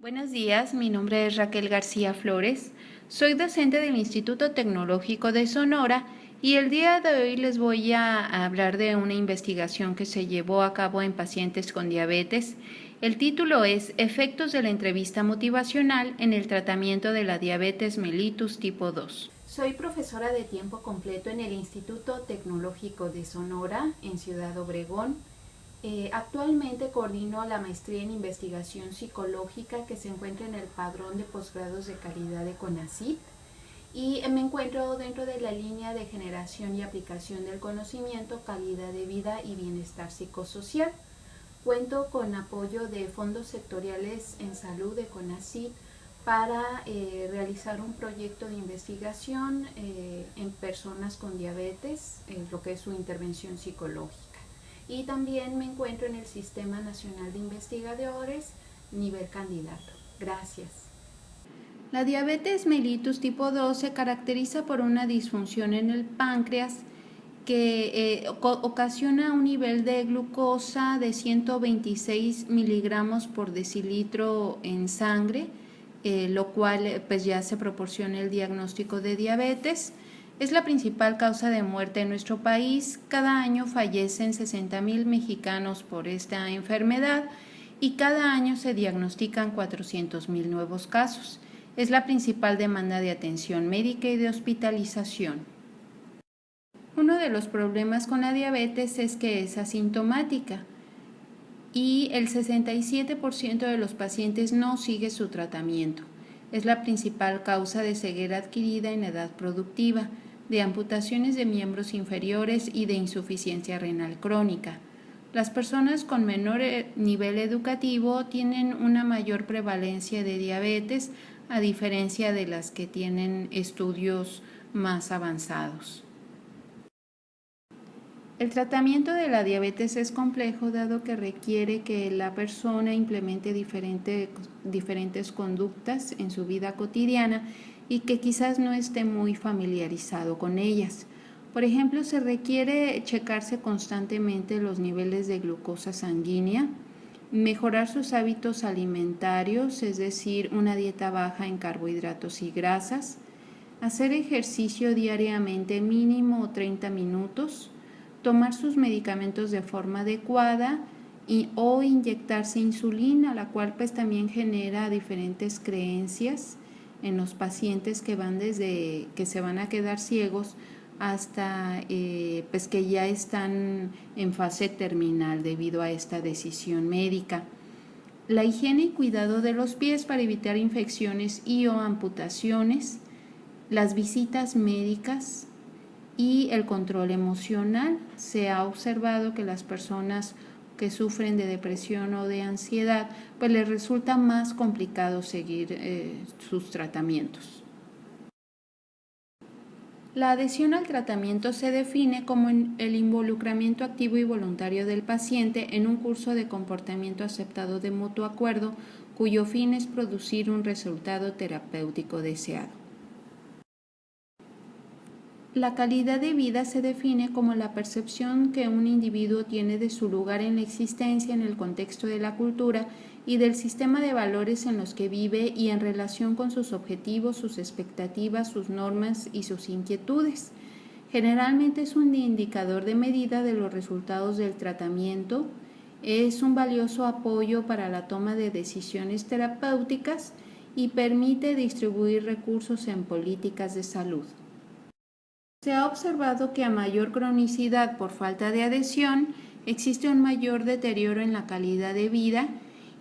Buenos días, mi nombre es Raquel García Flores, soy docente del Instituto Tecnológico de Sonora y el día de hoy les voy a hablar de una investigación que se llevó a cabo en pacientes con diabetes. El título es Efectos de la entrevista motivacional en el tratamiento de la diabetes mellitus tipo 2. Soy profesora de tiempo completo en el Instituto Tecnológico de Sonora en Ciudad Obregón. Actualmente coordino la maestría en investigación psicológica que se encuentra en el padrón de posgrados de calidad de CONACYT y me encuentro dentro de la línea de generación y aplicación del conocimiento, calidad de vida y bienestar psicosocial. Cuento con apoyo de fondos sectoriales en salud de CONACYT para realizar un proyecto de investigación en personas con diabetes, lo que es su intervención psicológica. Y también me encuentro en el Sistema Nacional de Investigadores, nivel candidato. Gracias. La diabetes mellitus tipo 2 se caracteriza por una disfunción en el páncreas que ocasiona un nivel de glucosa de 126 miligramos por decilitro en sangre, lo cual pues ya se proporciona el diagnóstico de diabetes. Es la principal causa de muerte en nuestro país. Cada año fallecen 60,000 mexicanos por esta enfermedad y cada año se diagnostican 400,000 nuevos casos. Es la principal demanda de atención médica y de hospitalización. Uno de los problemas con la diabetes es que es asintomática y el 67% de los pacientes no sigue su tratamiento. Es la principal causa de ceguera adquirida en edad productiva, de amputaciones de miembros inferiores y de insuficiencia renal crónica. Las personas con menor nivel educativo tienen una mayor prevalencia de diabetes, a diferencia de las que tienen estudios más avanzados. El tratamiento de la diabetes es complejo dado que requiere que la persona implemente diferentes conductas en su vida cotidiana y que quizás no esté muy familiarizado con ellas. Por ejemplo, se requiere checarse constantemente los niveles de glucosa sanguínea, mejorar sus hábitos alimentarios, es decir, una dieta baja en carbohidratos y grasas, hacer ejercicio diariamente mínimo 30 minutos, tomar sus medicamentos de forma adecuada o inyectarse insulina, la cual pues también genera diferentes creencias en los pacientes que van desde que se van a quedar ciegos hasta pues que ya están en fase terminal debido a esta decisión médica. La higiene y cuidado de los pies para evitar infecciones y o amputaciones, las visitas médicas y el control emocional. Se ha observado que las personas que sufren de depresión o de ansiedad, pues les resulta más complicado seguir sus tratamientos. La adhesión al tratamiento se define como el involucramiento activo y voluntario del paciente en un curso de comportamiento aceptado de mutuo acuerdo, cuyo fin es producir un resultado terapéutico deseado. La calidad de vida se define como la percepción que un individuo tiene de su lugar en la existencia en el contexto de la cultura y del sistema de valores en los que vive y en relación con sus objetivos, sus expectativas, sus normas y sus inquietudes. Generalmente es un indicador de medida de los resultados del tratamiento, es un valioso apoyo para la toma de decisiones terapéuticas y permite distribuir recursos en políticas de salud. Se ha observado que a mayor cronicidad por falta de adhesión, existe un mayor deterioro en la calidad de vida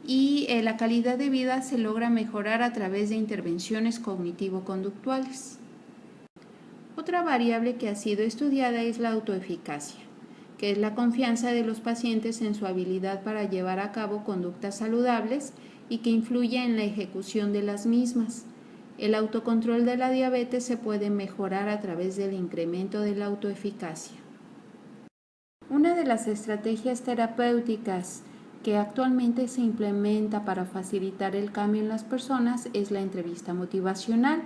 y la calidad de vida se logra mejorar a través de intervenciones cognitivo-conductuales. Otra variable que ha sido estudiada es la autoeficacia, que es la confianza de los pacientes en su habilidad para llevar a cabo conductas saludables y que influye en la ejecución de las mismas. El autocontrol de la diabetes se puede mejorar a través del incremento de la autoeficacia. Una de las estrategias terapéuticas que actualmente se implementa para facilitar el cambio en las personas es la entrevista motivacional,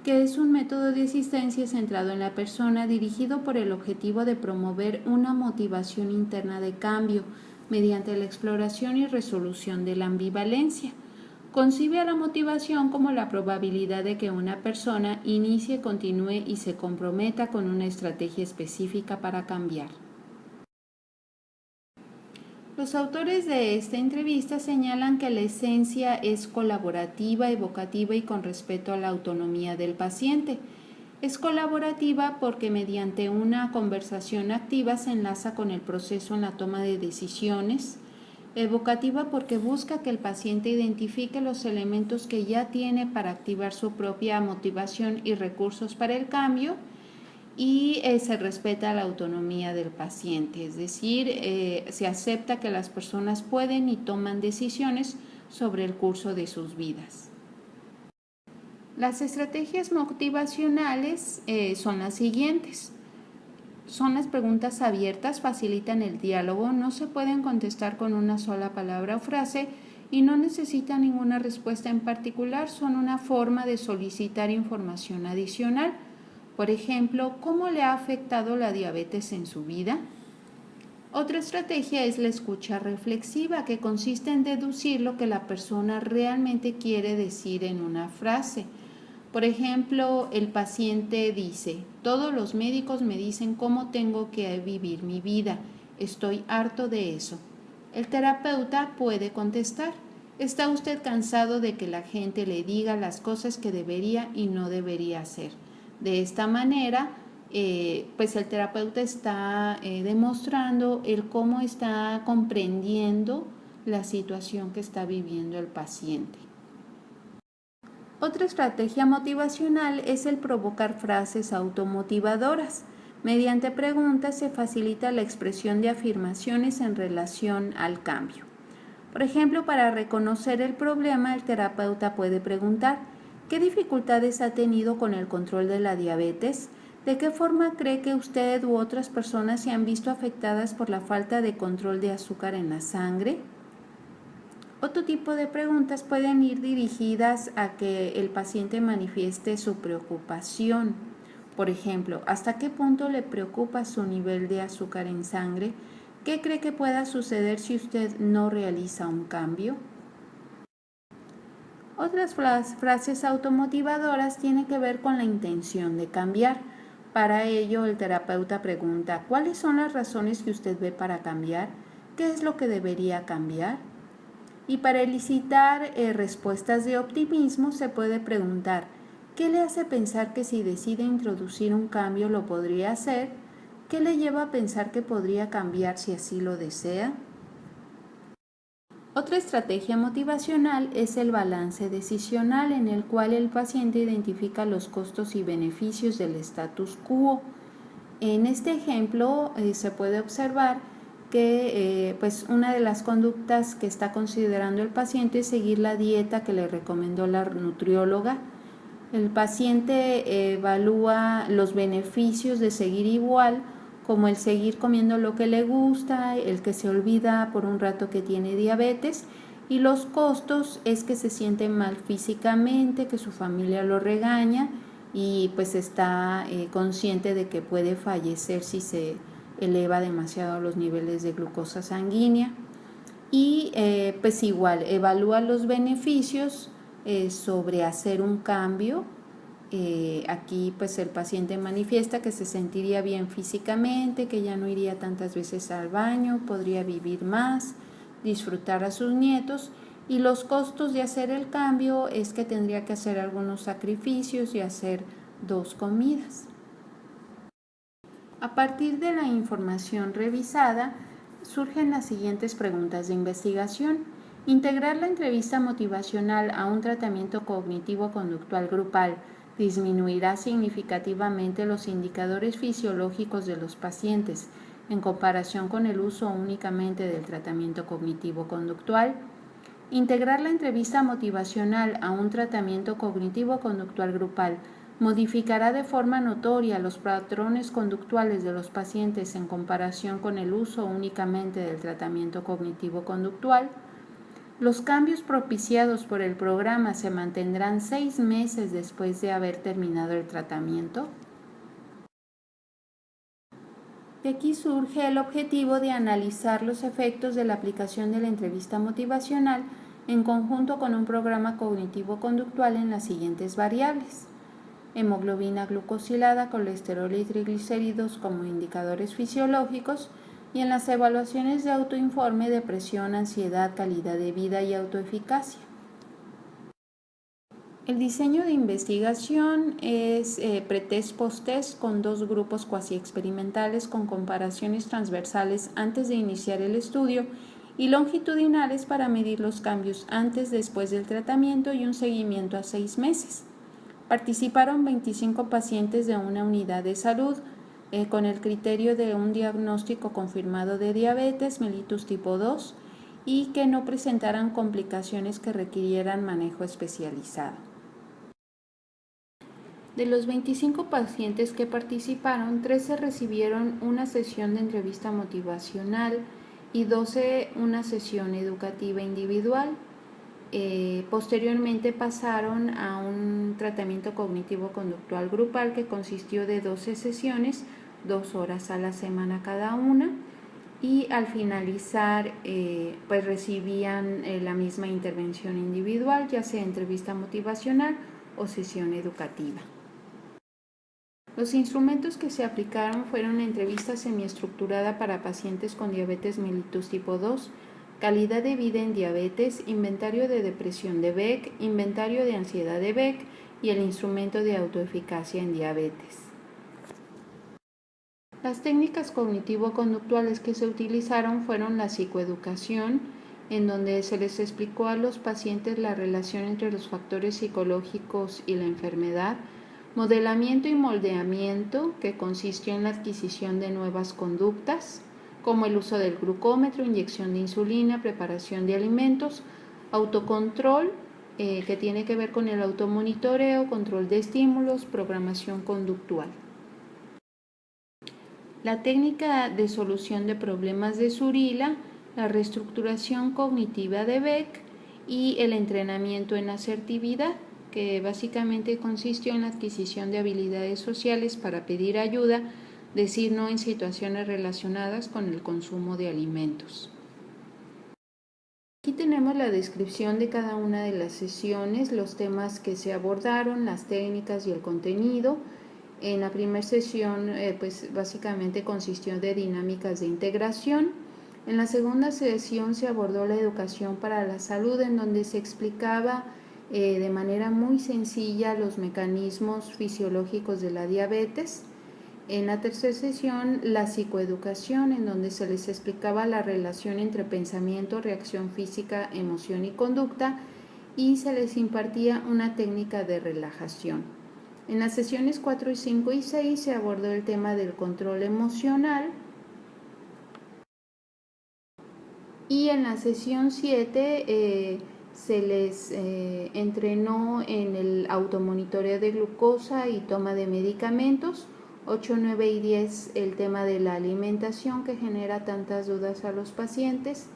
que es un método de asistencia centrado en la persona dirigido por el objetivo de promover una motivación interna de cambio mediante la exploración y resolución de la ambivalencia. Concibe a la motivación como la probabilidad de que una persona inicie, continúe y se comprometa con una estrategia específica para cambiar. Los autores de esta entrevista señalan que la esencia es colaborativa, evocativa y con respeto a la autonomía del paciente. Es colaborativa porque mediante una conversación activa se enlaza con el proceso en la toma de decisiones. Evocativa porque busca que el paciente identifique los elementos que ya tiene para activar su propia motivación y recursos para el cambio. Y se respeta la autonomía del paciente, es decir, se acepta que las personas pueden y toman decisiones sobre el curso de sus vidas. Las estrategias motivacionales son las siguientes. Son las preguntas abiertas, facilitan el diálogo, no se pueden contestar con una sola palabra o frase y no necesitan ninguna respuesta en particular, son una forma de solicitar información adicional. Por ejemplo, ¿cómo le ha afectado la diabetes en su vida? Otra estrategia es la escucha reflexiva, que consiste en deducir lo que la persona realmente quiere decir en una frase. Por ejemplo, el paciente dice: todos los médicos me dicen cómo tengo que vivir mi vida. Estoy harto de eso. El terapeuta puede contestar: ¿está usted cansado de que la gente le diga las cosas que debería y no debería hacer? De esta manera, pues el terapeuta está demostrando el cómo está comprendiendo la situación que está viviendo el paciente. Otra estrategia motivacional es el provocar frases automotivadoras. Mediante preguntas se facilita la expresión de afirmaciones en relación al cambio. Por ejemplo, para reconocer el problema, el terapeuta puede preguntar: ¿qué dificultades ha tenido con el control de la diabetes? ¿De qué forma cree que usted u otras personas se han visto afectadas por la falta de control de azúcar en la sangre? Otro tipo de preguntas pueden ir dirigidas a que el paciente manifieste su preocupación. Por ejemplo, ¿hasta qué punto le preocupa su nivel de azúcar en sangre? ¿Qué cree que pueda suceder si usted no realiza un cambio? Otras frases automotivadoras tienen que ver con la intención de cambiar. Para ello, el terapeuta pregunta: ¿cuáles son las razones que usted ve para cambiar? ¿Qué es lo que debería cambiar? Y para elicitar respuestas de optimismo se puede preguntar: ¿qué le hace pensar que si decide introducir un cambio lo podría hacer? ¿Qué le lleva a pensar que podría cambiar si así lo desea? Otra estrategia motivacional es el balance decisional, en el cual el paciente identifica los costos y beneficios del status quo. En este ejemplo se puede observar que pues una de las conductas que está considerando el paciente es seguir la dieta que le recomendó la nutrióloga. El paciente evalúa los beneficios de seguir igual, como el seguir comiendo lo que le gusta, el que se olvida por un rato que tiene diabetes, y los costos es que se siente mal físicamente, que su familia lo regaña y pues está consciente de que puede fallecer si se eleva demasiado los niveles de glucosa sanguínea. Y pues igual evalúa los beneficios sobre hacer un cambio. Aquí pues el paciente manifiesta que se sentiría bien físicamente, que ya no iría tantas veces al baño, podría vivir más, disfrutar a sus nietos, y los costos de hacer el cambio es que tendría que hacer algunos sacrificios y hacer 2 comidas. A partir de la información revisada, surgen las siguientes preguntas de investigación. Integrar la entrevista motivacional a un tratamiento cognitivo-conductual grupal disminuirá significativamente los indicadores fisiológicos de los pacientes en comparación con el uso únicamente del tratamiento cognitivo-conductual. Integrar la entrevista motivacional a un tratamiento cognitivo-conductual grupal modificará de forma notoria los patrones conductuales de los pacientes en comparación con el uso únicamente del tratamiento cognitivo-conductual. Los cambios propiciados por el programa se mantendrán 6 meses después de haber terminado el tratamiento. De aquí surge el objetivo de analizar los efectos de la aplicación de la entrevista motivacional en conjunto con un programa cognitivo-conductual en las siguientes variables: hemoglobina glucosilada, colesterol y triglicéridos como indicadores fisiológicos, y en las evaluaciones de autoinforme, depresión, ansiedad, calidad de vida y autoeficacia. El diseño de investigación es pretest post-test con 2 grupos cuasi experimentales con comparaciones transversales antes de iniciar el estudio y longitudinales para medir los cambios antes, después del tratamiento y un seguimiento a 6 meses. Participaron 25 pacientes de una unidad de salud con el criterio de un diagnóstico confirmado de diabetes mellitus tipo 2 y que no presentaran complicaciones que requirieran manejo especializado. De los 25 pacientes que participaron, 13 recibieron una sesión de entrevista motivacional y 12 una sesión educativa individual. Posteriormente pasaron a un tratamiento cognitivo-conductual grupal que consistió de 12 sesiones, 2 horas a la semana cada una, y al finalizar pues recibían la misma intervención individual, ya sea entrevista motivacional o sesión educativa. Los instrumentos que se aplicaron fueron entrevista semiestructurada para pacientes con diabetes mellitus tipo 2, calidad de vida en diabetes, inventario de depresión de Beck, inventario de ansiedad de Beck y el instrumento de autoeficacia en diabetes. Las técnicas cognitivo-conductuales que se utilizaron fueron la psicoeducación, en donde se les explicó a los pacientes la relación entre los factores psicológicos y la enfermedad, modelamiento y moldeamiento, que consistió en la adquisición de nuevas conductas, como el uso del glucómetro, inyección de insulina, preparación de alimentos, autocontrol, que tiene que ver con el automonitoreo, control de estímulos, programación conductual. La técnica de solución de problemas de Zurila, la reestructuración cognitiva de Beck y el entrenamiento en asertividad, que básicamente consistió en la adquisición de habilidades sociales para pedir ayuda, decir no en situaciones relacionadas con el consumo de alimentos. Aquí tenemos la descripción de cada una de las sesiones, los temas que se abordaron, las técnicas y el contenido. En la primera sesión, pues básicamente consistió de dinámicas de integración. En la segunda sesión se abordó la educación para la salud, en donde se explicaba de manera muy sencilla los mecanismos fisiológicos de la diabetes. En la tercera sesión, la psicoeducación, en donde se les explicaba la relación entre pensamiento, reacción física, emoción y conducta, y se les impartía una técnica de relajación. En las sesiones 4, 5 y 6 se abordó el tema del control emocional, y en la sesión 7 se les entrenó en el automonitoreo de glucosa y toma de medicamentos. 8, 9 y 10 el tema de la alimentación, que genera tantas dudas a los pacientes.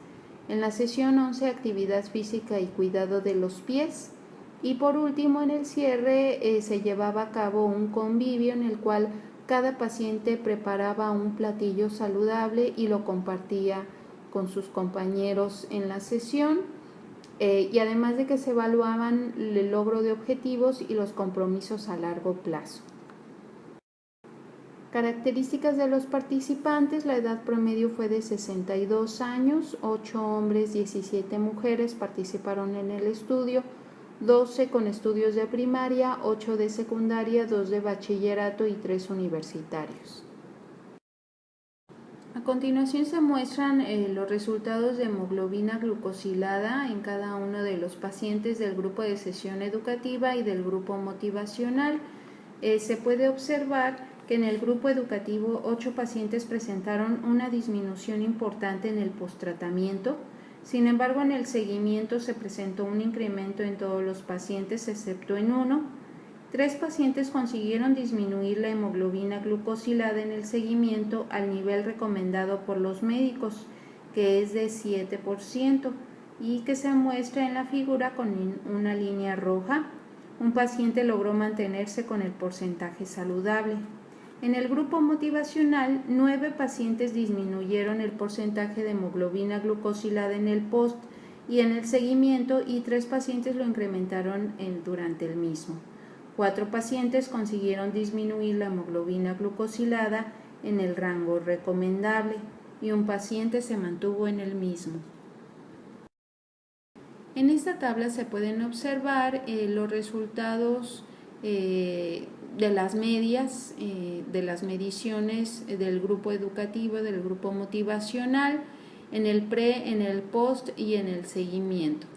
En la sesión 11 actividad física y cuidado de los pies. Y por último, en el cierre se llevaba a cabo un convivio en el cual cada paciente preparaba un platillo saludable y lo compartía con sus compañeros en la sesión, y además de que se evaluaban el logro de objetivos y los compromisos a largo plazo. Características de los participantes: la edad promedio fue de 62 años, 8 hombres, 17 mujeres participaron en el estudio, 12 con estudios de primaria, 8 de secundaria, 2 de bachillerato y 3 universitarios. A continuación se muestran los resultados de hemoglobina glucosilada en cada uno de los pacientes del grupo de sesión educativa y del grupo motivacional. Se puede observar que en el grupo educativo 8 pacientes presentaron una disminución importante en el posttratamiento. Sin embargo, en el seguimiento se presentó un incremento en todos los pacientes excepto en uno. 3 pacientes consiguieron disminuir la hemoglobina glucosilada en el seguimiento al nivel recomendado por los médicos, que es de 7%, y que se muestra en la figura con una línea roja. Un paciente logró mantenerse con el porcentaje saludable. En el grupo motivacional, 9 pacientes disminuyeron el porcentaje de hemoglobina glucosilada en el post y en el seguimiento, y 3 pacientes lo incrementaron durante el mismo. 4 pacientes consiguieron disminuir la hemoglobina glucosilada en el rango recomendable y un paciente se mantuvo en el mismo. En esta tabla se pueden observar los resultados de las medias, de las mediciones del grupo educativo, del grupo motivacional, en el pre, en el post y en el seguimiento.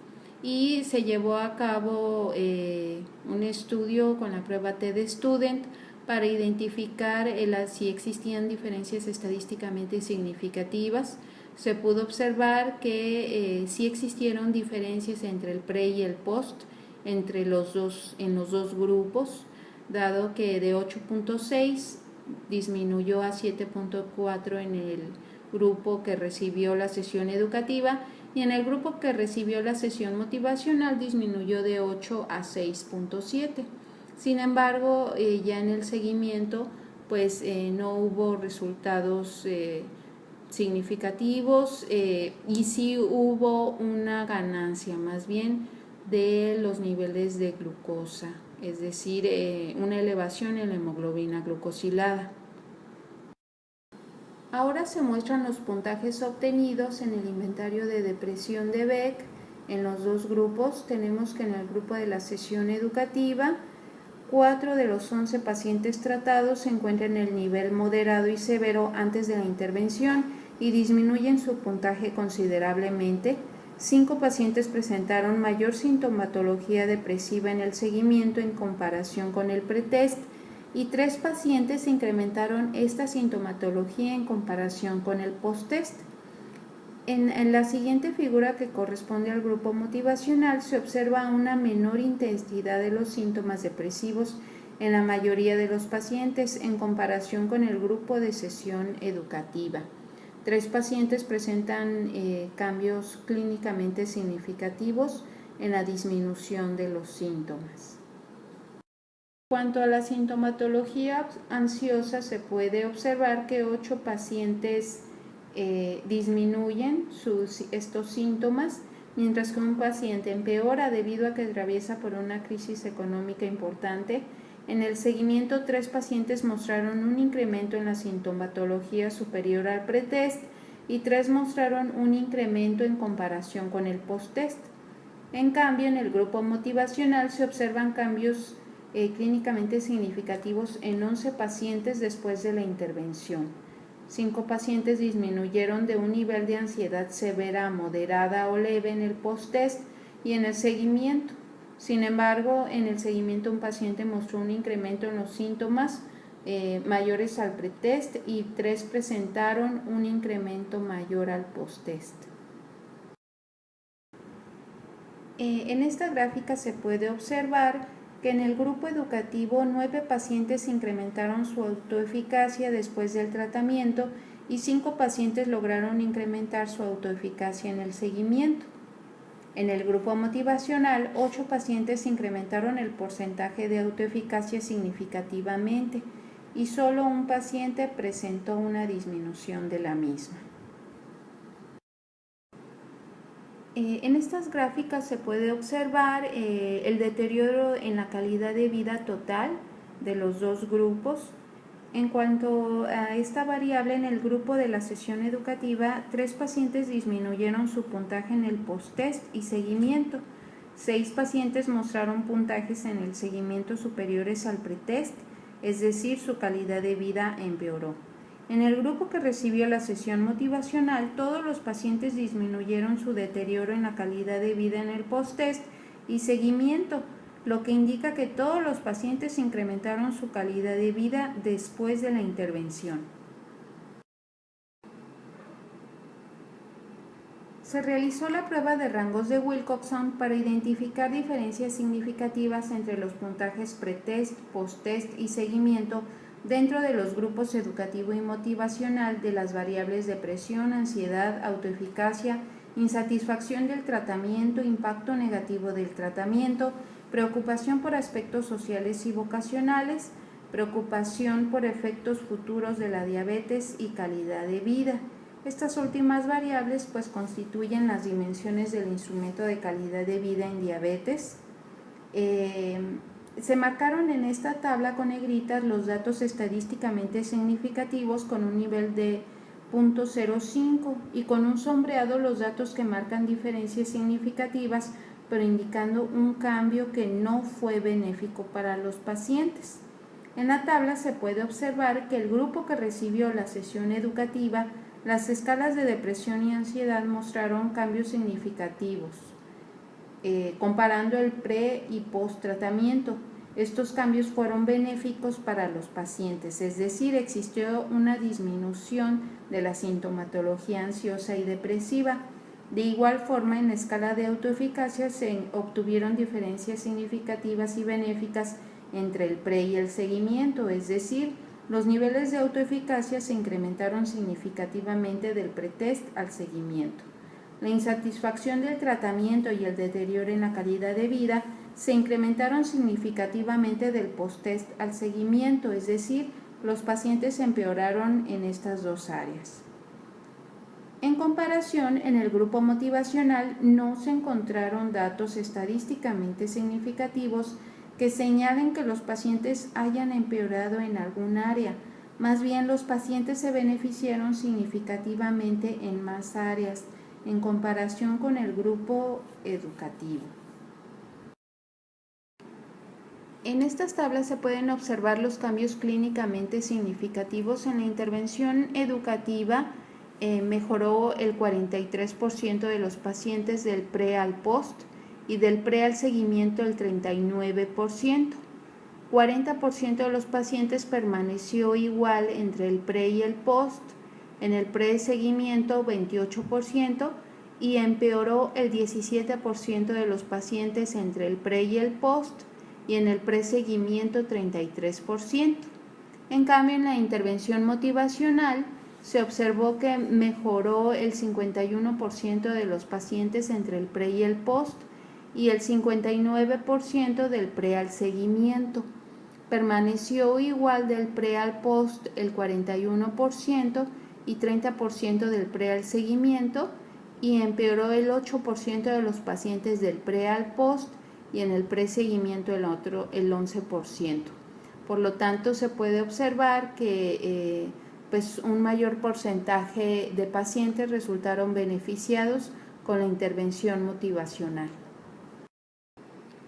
Y se llevó a cabo un estudio con la prueba TED-Student para identificar si existían diferencias estadísticamente significativas. Se pudo observar que sí existieron diferencias entre el pre y el post en los dos grupos, dado que de 8.6 disminuyó a 7.4 en el grupo que recibió la sesión educativa y en el grupo que recibió la sesión motivacional disminuyó de 8 a 6.7. Sin embargo, ya en el seguimiento pues no hubo resultados significativos y sí hubo una ganancia más bien de los niveles de glucosa, es decir, una elevación en la hemoglobina glucosilada. Ahora se muestran los puntajes obtenidos en el inventario de depresión de Beck en los dos grupos. Tenemos que en el grupo de la sesión educativa, 4 de los 11 pacientes tratados se encuentran en el nivel moderado y severo antes de la intervención y disminuyen su puntaje considerablemente. 5 pacientes presentaron mayor sintomatología depresiva en el seguimiento en comparación con el pretest y 3 pacientes incrementaron esta sintomatología en comparación con el posttest. En la siguiente figura, que corresponde al grupo motivacional, se observa una menor intensidad de los síntomas depresivos en la mayoría de los pacientes en comparación con el grupo de sesión educativa. 3 pacientes presentan cambios clínicamente significativos en la disminución de los síntomas. En cuanto a la sintomatología ansiosa, se puede observar que 8 pacientes disminuyen estos síntomas, mientras que un paciente empeora debido a que atraviesa por una crisis económica importante. En el seguimiento, 3 pacientes mostraron un incremento en la sintomatología superior al pretest y 3 mostraron un incremento en comparación con el posttest. En cambio, en el grupo motivacional se observan cambios clínicamente significativos en 11 pacientes después de la intervención. 5 pacientes disminuyeron de un nivel de ansiedad severa a moderada o leve en el posttest y en el seguimiento. Sin embargo, en el seguimiento un paciente mostró un incremento en los síntomas mayores al pretest y 3 presentaron un incremento mayor al posttest. En esta gráfica se puede observar que en el grupo educativo 9 pacientes incrementaron su autoeficacia después del tratamiento y 5 pacientes lograron incrementar su autoeficacia en el seguimiento. En el grupo motivacional, 8 pacientes incrementaron el porcentaje de autoeficacia significativamente y solo un paciente presentó una disminución de la misma. En estas gráficas se puede observar el deterioro en la calidad de vida total de los dos grupos. En cuanto a esta variable, en el grupo de la sesión educativa, 3 pacientes disminuyeron su puntaje en el posttest y seguimiento. 6 pacientes mostraron puntajes en el seguimiento superiores al pretest, es decir, su calidad de vida empeoró. En el grupo que recibió la sesión motivacional, todos los pacientes disminuyeron su deterioro en la calidad de vida en el posttest y seguimiento, lo que indica que todos los pacientes incrementaron su calidad de vida después de la intervención. Se realizó la prueba de rangos de Wilcoxon para identificar diferencias significativas entre los puntajes pretest, posttest y seguimiento dentro de los grupos educativo y motivacional de las variables depresión, ansiedad, autoeficacia, insatisfacción del tratamiento, impacto negativo del tratamiento, preocupación por aspectos sociales y vocacionales, preocupación por efectos futuros de la diabetes y calidad de vida. Estas últimas variables pues constituyen las dimensiones del instrumento de calidad de vida en diabetes. Se marcaron en esta tabla con negritas los datos estadísticamente significativos con un nivel de 0.05 y con un sombreado los datos que marcan diferencias significativas pero indicando un cambio que no fue benéfico para los pacientes. En la tabla se puede observar que el grupo que recibió la sesión educativa, las escalas de depresión y ansiedad mostraron cambios significativos, comparando el pre y post tratamiento. Estos cambios fueron benéficos para los pacientes, es decir, existió una disminución de la sintomatología ansiosa y depresiva. De igual forma, en la escala de autoeficacia se obtuvieron diferencias significativas y benéficas entre el pre y el seguimiento, es decir, los niveles de autoeficacia se incrementaron significativamente del pretest al seguimiento. La insatisfacción del tratamiento y el deterioro en la calidad de vida se incrementaron significativamente del post-test al seguimiento, es decir, los pacientes empeoraron en estas dos áreas. En comparación, en el grupo motivacional no se encontraron datos estadísticamente significativos que señalen que los pacientes hayan empeorado en algún área. Más bien, los pacientes se beneficiaron significativamente en más áreas en comparación con el grupo educativo. En estas tablas se pueden observar los cambios clínicamente significativos en la intervención educativa. Mejoró el 43% de los pacientes del pre al post y del pre al seguimiento el 39%. 40% de los pacientes permaneció igual entre el pre y el post, en el pre-seguimiento 28% y empeoró el 17% de los pacientes entre el pre y el post y en el pre-seguimiento 33%. En cambio, en la intervención motivacional se observó que mejoró el 51% de los pacientes entre el pre y el post y el 59% del pre al seguimiento. Permaneció igual del pre al post el 41% y 30% del pre al seguimiento y empeoró el 8% de los pacientes del pre al post y en el pre-seguimiento el 11%. Por lo tanto, se puede observar que un mayor porcentaje de pacientes resultaron beneficiados con la intervención motivacional.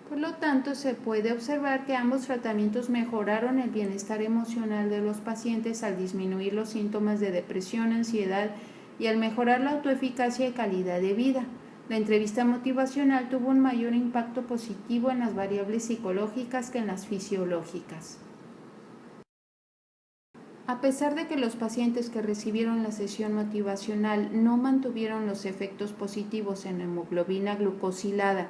Por lo tanto, se puede observar que ambos tratamientos mejoraron el bienestar emocional de los pacientes al disminuir los síntomas de depresión, ansiedad y al mejorar la autoeficacia y calidad de vida. La entrevista motivacional tuvo un mayor impacto positivo en las variables psicológicas que en las fisiológicas. A pesar de que los pacientes que recibieron la sesión motivacional no mantuvieron los efectos positivos en la hemoglobina glucosilada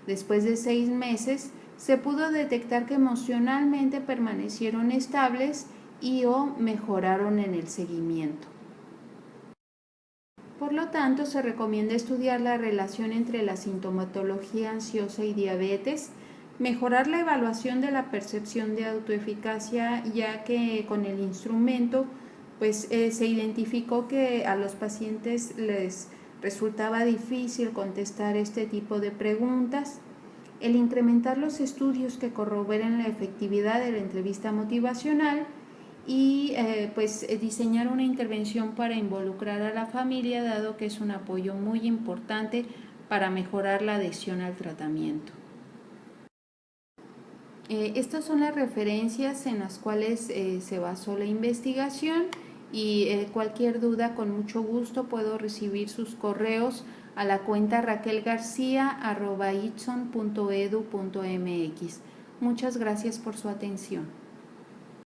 después de 6 meses, se pudo detectar que emocionalmente permanecieron estables y o mejoraron en el seguimiento. Por lo tanto, se recomienda estudiar la relación entre la sintomatología ansiosa y diabetes, mejorar la evaluación de la percepción de autoeficacia, ya que con el instrumento se identificó que a los pacientes les resultaba difícil contestar este tipo de preguntas. El incrementar los estudios que corroboren la efectividad de la entrevista motivacional y diseñar una intervención para involucrar a la familia, dado que es un apoyo muy importante para mejorar la adhesión al tratamiento. Estas son las referencias en las cuales se basó la investigación y cualquier duda, con mucho gusto puedo recibir sus correos a la cuenta raquelgarcia@itson.edu.mx. Muchas gracias por su atención.